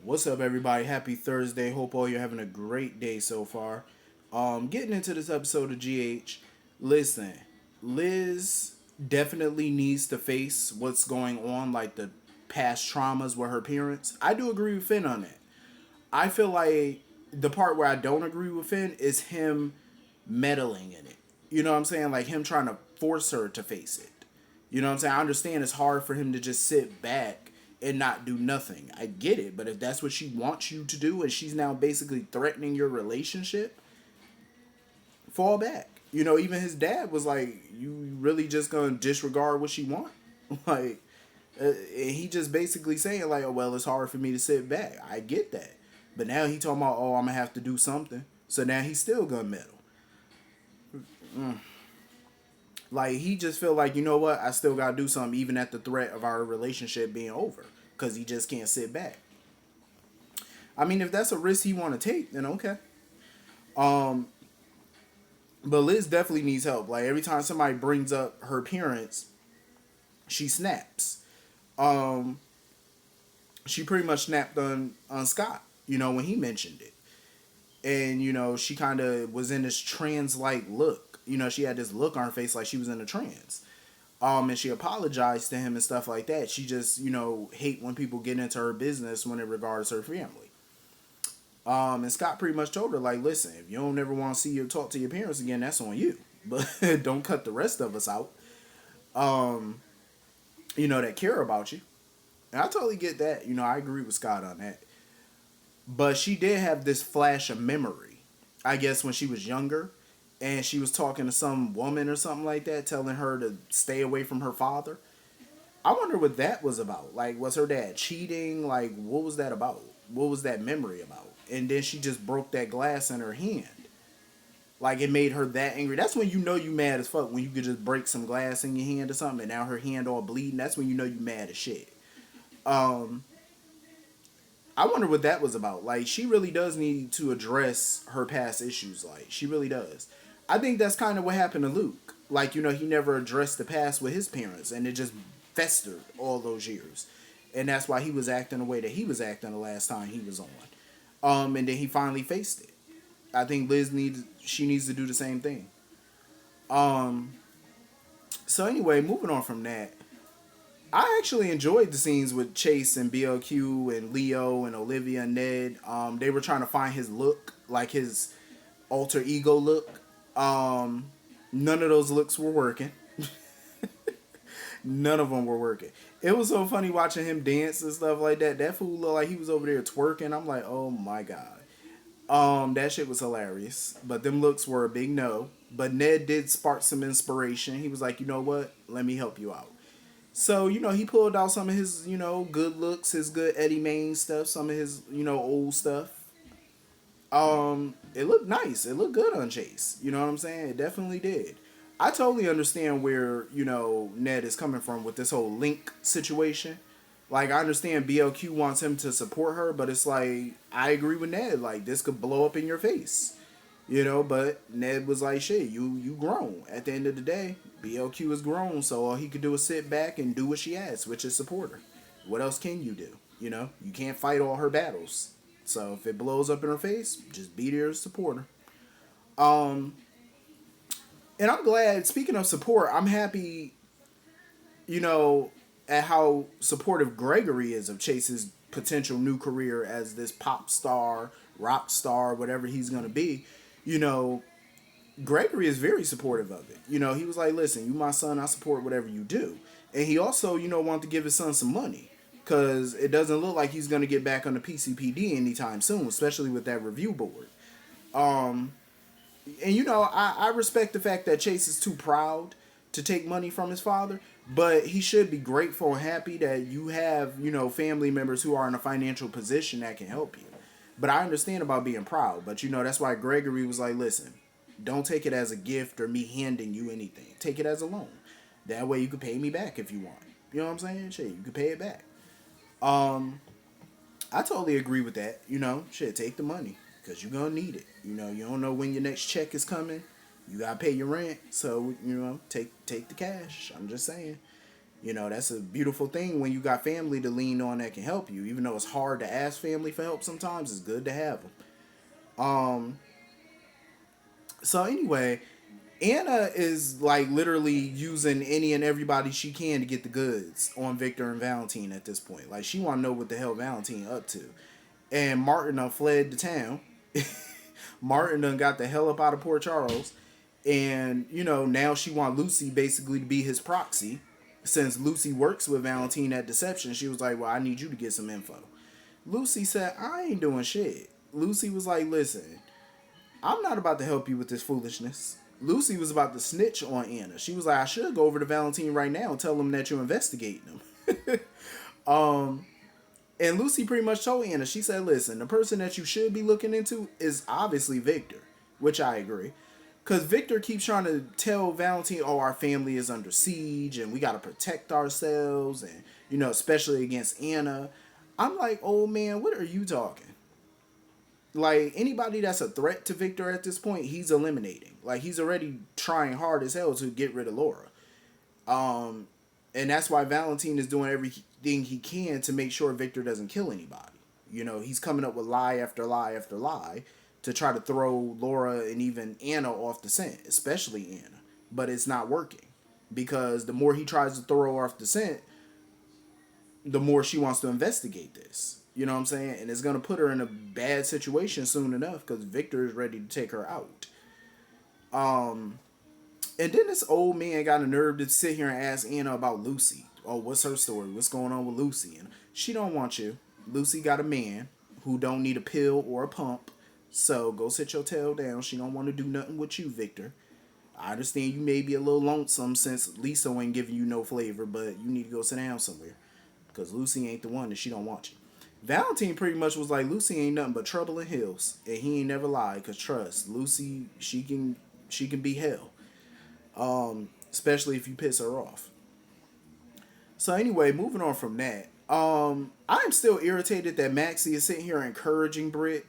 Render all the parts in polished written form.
What's up, everybody? Happy Thursday. Hope all you're having a great day so far. Getting into this episode of GH. Listen, Liz definitely needs to face what's going on, like the past traumas with her parents. I do agree with Finn on that. I feel like the part where I don't agree with Finn is him meddling in it. You know what I'm saying? Like him trying to force her to face it. You know what I'm saying? I understand it's hard for him to just sit back and not do nothing. I get it, but if that's what she wants you to do and she's now basically threatening your relationship, fall back. You know, even his dad was like, "You really just gonna disregard what she want?" like, and he just basically saying like, "Oh well, it's hard for me to sit back." I get that, but now he talking about, "Oh, I'm gonna have to do something." So now he's still gonna meddle. Like he just feel like, you know what, I still gotta do something even at the threat of our relationship being over, because he just can't sit back. I mean, if that's a risk he want to take, then okay. Um, but Liz definitely needs help. Like every time somebody brings up her parents, she snaps. Um, she pretty much snapped on Scott. You know, when he mentioned it, and you know she kind of was in this trance like look. You know, she had this look on her face like she was in a trance. And she apologized to him and stuff like that. She just, you know, hate when people get into her business when it regards her family. And Scott pretty much told her, like, listen, if you don't ever want to see or talk to your parents again, that's on you. But don't cut the rest of us out, you know, that care about you. And I totally get that. You know, I agree with Scott on that. But she did have this flash of memory, I guess, when she was younger. And she was talking to some woman or something like that, telling her to stay away from her father. I wonder what that was about. Like, was her dad cheating? Like, what was that about? What was that memory about? And then she just broke that glass in her hand. Like, it made her that angry. That's when you know you mad as fuck. When you could just break some glass in your hand or something, and now her hand all bleeding. That's when you know you mad as shit. Um, I wonder what that was about. Like, she really does need to address her past issues. Like, she really does. I think that's kind of what happened to Luke. Like, you know, he never addressed the past with his parents, and it just festered all those years. And that's why he was acting the way that he was acting the last time he was on. And then he finally faced it. I think she needs to do the same thing. Um, so anyway, moving on from that, I actually enjoyed the scenes with Chase and BLQ and Leo and Olivia and Ned. They were trying to find his look, like his alter ego look. Um, None of those looks were working. None of them were working. It was so funny watching him dance and stuff like that. That fool looked like he was over there twerking. I'm like, oh my god. That shit was hilarious. But them looks were a big no. But Ned did spark some inspiration. He was like, you know what? Let me help you out. So, you know, he pulled out some of his, you know, good looks, his good Eddie Main stuff, some of his, you know, old stuff. It looked nice. It looked good on Chase. You know what I'm saying? It definitely did. I totally understand where, you know, Ned is coming from with this whole Link situation. Like, I understand BLQ wants him to support her, but it's like, I agree with Ned. Like, this could blow up in your face. You know, but Ned was like, shit, you grown. At the end of the day, BLQ is grown, so all he could do is sit back and do what she asks, which is support her. What else can you do? You know, you can't fight all her battles. So if it blows up in her face, just be there to support her. And I'm glad, speaking of support, I'm happy, you know, at how supportive Gregory is of Chase's potential new career as this pop star, rock star, whatever he's going to be. You know, Gregory is very supportive of it. You know, he was like, listen, you my son, I support whatever you do. And he also, you know, wanted to give his son some money. Because it doesn't look like he's going to get back on the PCPD anytime soon, especially with that review board. Um, and, you know, I respect the fact that Chase is too proud to take money from his father. But he should be grateful and happy that you have, you know, family members who are in a financial position that can help you. But I understand about being proud. But, you know, that's why Gregory was like, listen, don't take it as a gift or me handing you anything. Take it as a loan. That way you can pay me back if you want. You know what I'm saying? Shit, you can pay it back. Um, I totally agree with that. You know, shit, take the money because you're gonna need it. You know, you don't know when your next check is coming. You gotta pay your rent, so you know, take the cash. I'm just saying. You know, that's a beautiful thing when you got family to lean on that can help you. Even though it's hard to ask family for help sometimes, it's good to have them. Um, so anyway, Anna is like literally using any and everybody she can to get the goods on Victor and Valentine at this point. Like she want to know what the hell Valentine up to. And Martin done fled the town. Martin done got the hell up out of Port Charles. And, you know, now she want Lucy basically to be his proxy. Since Lucy works with Valentine at Deception, she was like, well, I need you to get some info. Lucy said, I ain't doing shit. Lucy was like, listen, I'm not about to help you with this foolishness. Lucy was about to snitch on Anna. She was like, I should go over to Valentine right now and tell him that you're investigating him. um, and Lucy pretty much told Anna, she said, listen, the person that you should be looking into is obviously Victor, which I agree. Because Victor keeps trying to tell Valentine, oh, our family is under siege and we got to protect ourselves. And, you know, especially against Anna. I'm like, oh, man, what are you talking? Like, anybody that's a threat to Victor at this point, he's eliminating. Like, he's already trying hard as hell to get rid of Laura. Um, and that's why Valentine is doing everything he can to make sure Victor doesn't kill anybody. You know, he's coming up with lie after lie after lie to try to throw Laura and even Anna off the scent, especially Anna. But it's not working. Because the more he tries to throw her off the scent, the more she wants to investigate this. You know what I'm saying? And it's going to put her in a bad situation soon enough because Victor is ready to take her out. And then this old man got a nerve to sit here and ask Anna about Lucy. Oh, what's her story? What's going on with Lucy? And she don't want you. Lucy got a man who don't need a pill or a pump. So go sit your tail down. She don't want to do nothing with you, Victor. I understand you may be a little lonesome since Lisa ain't giving you no flavor, but you need to go sit down somewhere. Because Lucy ain't the one that she don't want you. Valentine pretty much was like, Lucy ain't nothing but trouble in hills. And he ain't never lied. Because trust, Lucy, she can be hell. Especially if you piss her off. So anyway, moving on from that. I'm still irritated that Maxie is sitting here encouraging Britt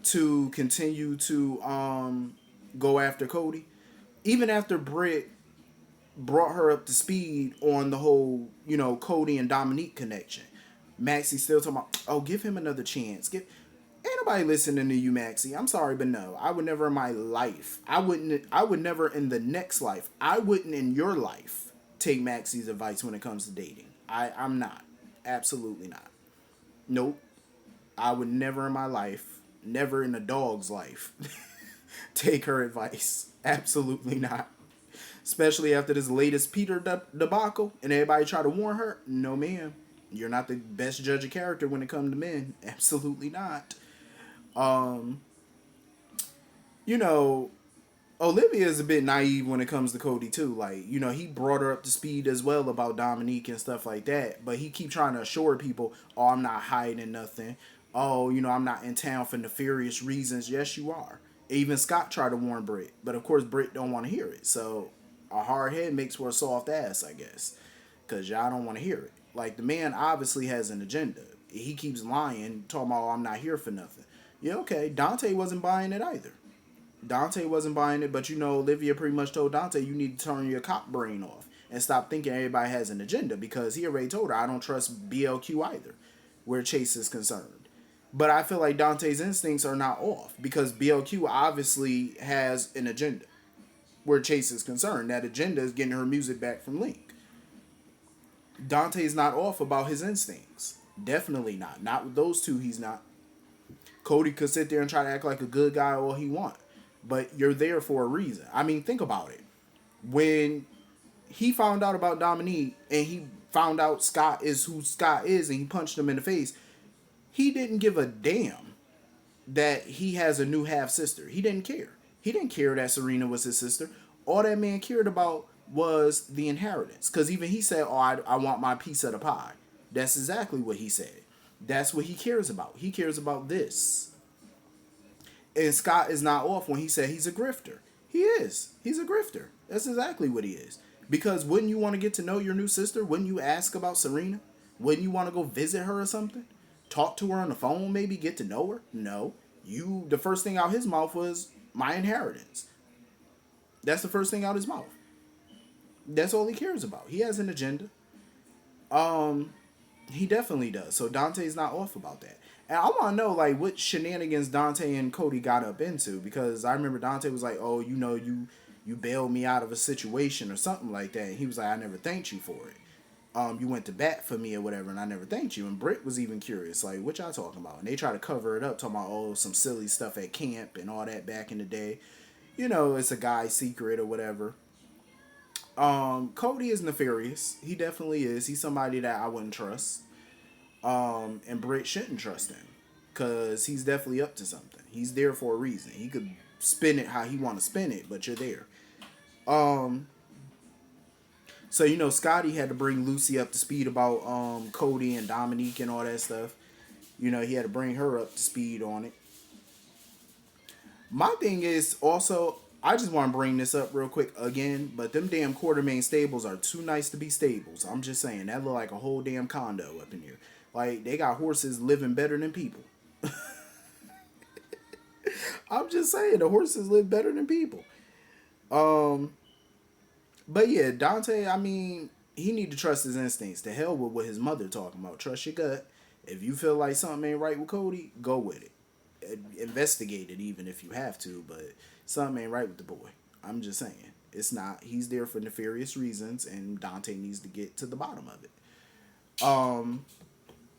to continue to go after Cody. Even after Britt brought her up to speed on the whole, you know, Cody and Dominique connection. Maxie still talking about, oh, give him another chance. Ain't nobody listening to you, Maxie. I'm sorry, but no. I would never in my life. I would never in the next life. I wouldn't in your life take Maxie's advice when it comes to dating. I'm not. Absolutely not. Nope. I would never in my life, never in a dog's life, take her advice. Absolutely not. Especially after this latest Peter debacle and everybody try to warn her. No, ma'am. You're not the best judge of character when it comes to men. Absolutely not. You know, Olivia is a bit naive when it comes to Cody too. Like, you know, he brought her up to speed as well about Dominique and stuff like that. But he keep trying to assure people, oh, I'm not hiding nothing. Oh, you know, I'm not in town for nefarious reasons. Yes, you are. Even Scott tried to warn Britt. But of course, Britt don't want to hear it. So a hard head makes for a soft ass, I guess. Because y'all don't want to hear it. Like, the man obviously has an agenda. He keeps lying, talking about, oh, I'm not here for nothing. Yeah, okay. Dante wasn't buying it either. Dante wasn't buying it, but you know, Olivia pretty much told Dante, you need to turn your cop brain off and stop thinking everybody has an agenda, because he already told her, I don't trust BLQ either, where Chase is concerned. But I feel like Dante's instincts are not off, because BLQ obviously has an agenda where Chase is concerned. That agenda is getting her music back from Link. Dante's not off about his instincts. Definitely not. Not with those two, he's not. Cody could sit there and try to act like a good guy all he want. But you're there for a reason. I mean, think about it. When he found out about Dominique and he found out Scott is who Scott is and he punched him in the face, he didn't give a damn that he has a new half-sister. He didn't care. He didn't care that Serena was his sister. All that man cared about was the inheritance. Because even he said, oh, I want my piece of the pie. That's exactly what he said. That's what he cares about. He cares about this. And Scott is not off when he said he's a grifter. He is. He's a grifter. That's exactly what he is. Because wouldn't you want to get to know your new sister? Wouldn't you ask about Serena? Wouldn't you want to go visit her or something? Talk to her on the phone, maybe get to know her? No. The first thing out his mouth was my inheritance. That's the first thing out his mouth. That's all he cares about. He has an agenda. Um, he definitely does. So Dante's not off about that. And I want to know like what shenanigans Dante and Cody got up into, because I remember Dante was like, "Oh, you bailed me out of a situation or something like that." And he was like, "I never thanked you for it. You went to bat for me or whatever, and I never thanked you." And Britt was even curious, like, "What y'all talking about?" And they try to cover it up, talking about, "Oh, some silly stuff at camp and all that back in the day." It's a guy's secret or whatever. Cody is nefarious. He definitely is. He's somebody that I wouldn't trust. And Britt shouldn't trust him because he's definitely up to something. He's there for a reason. He could spin it how he want to spin it, but you're there. Um, so Scotty had to bring Lucy up to speed about Cody and Dominique and all that stuff. He had to bring her up to speed on it. My thing is also, I just want to bring this up real quick again, but them damn Quartermain stables are too nice to be stables. I'm just saying that look like a whole damn condo up in here. Like they got horses living better than people. I'm just saying the horses live better than people. Um, but yeah, Dante. I mean, he need to trust his instincts. To hell with what his mother talking about. Trust your gut. If you feel like something ain't right with Cody, go with it. Investigate it even if you have to, but something ain't right with the boy. I'm just saying. It's not. He's there for nefarious reasons, and Dante needs to get to the bottom of it. Um.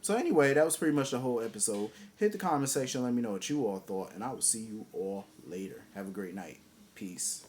So anyway, that was pretty much the whole episode. Hit the comment section. Let me know what you all thought, and I will see you all later. Have a great night. Peace.